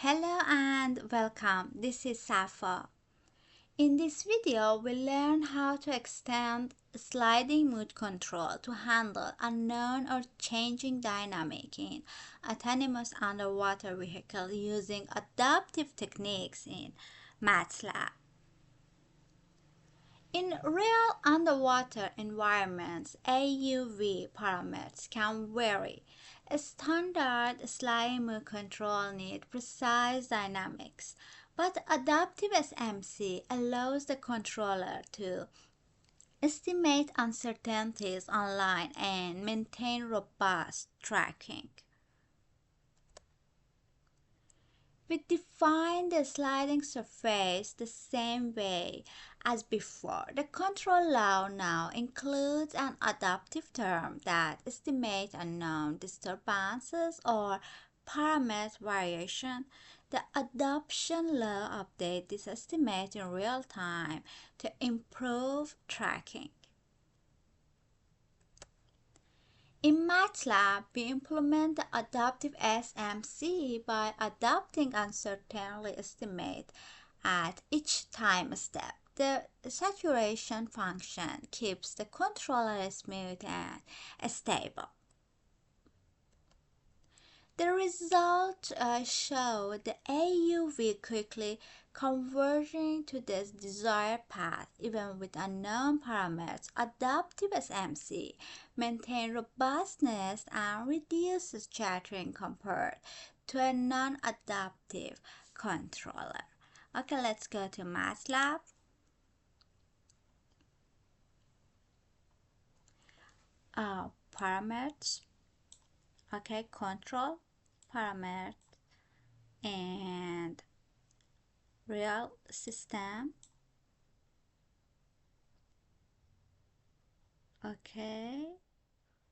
Hello and welcome. This is Safa. In this video, we'll learn how to extend sliding mood control to handle unknown or changing dynamic in autonomous underwater vehicle using adaptive techniques in MATLAB. In real underwater environments, AUV parameters can vary. A standard sliding mood control needs precise dynamics, but Adaptive SMC allows the controller to estimate uncertainties online and maintain robust tracking. We define the sliding surface the same way as before. The control law now includes an adaptive term that estimates unknown disturbances or parameter variation. The adoption law updates this estimate in real time to improve tracking. In MATLAB, we implement the Adaptive SMC by adapting uncertainty estimate at each time step. The saturation function keeps the controller smooth and stable. The results show the AUV quickly converging to the desired path even with unknown parameters. Adaptive SMC maintains robustness and reduces chattering compared to a non-adaptive controller. Okay, let's go to MATLAB. Parameters. Okay, control parameter and real system. Okay,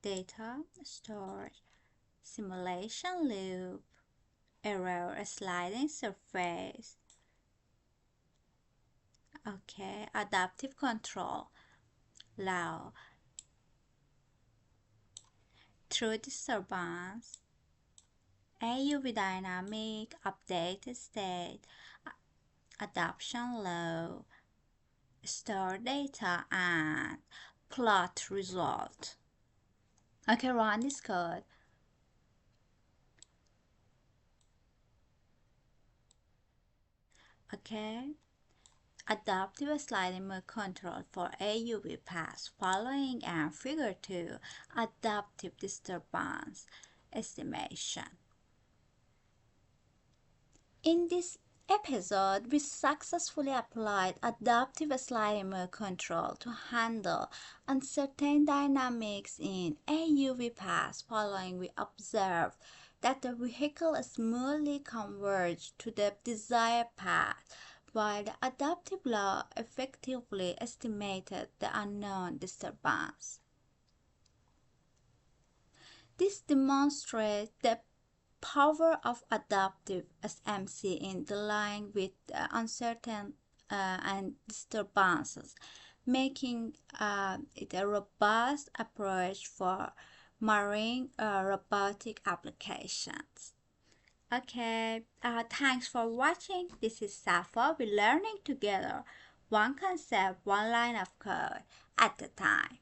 data storage, simulation loop, error sliding surface. Okay, adaptive control law, true disturbance, AUV dynamic, update state, adoption law, store data, and plot result. Okay, run this code. Okay, adaptive sliding mood control for AUV paths following and figure 2 adaptive disturbance estimation. In this episode, we successfully applied adaptive sliding mood control to handle uncertain dynamics in AUV paths. Following, we observed that the vehicle smoothly converged to the desired path, while the adaptive law effectively estimated the unknown disturbance. This demonstrates the power of adaptive SMC in dealing with uncertain and disturbances, making it a robust approach for marine robotic applications. Okay, thanks for watching. This is Safa. We're learning together, one concept, one line of code at a time.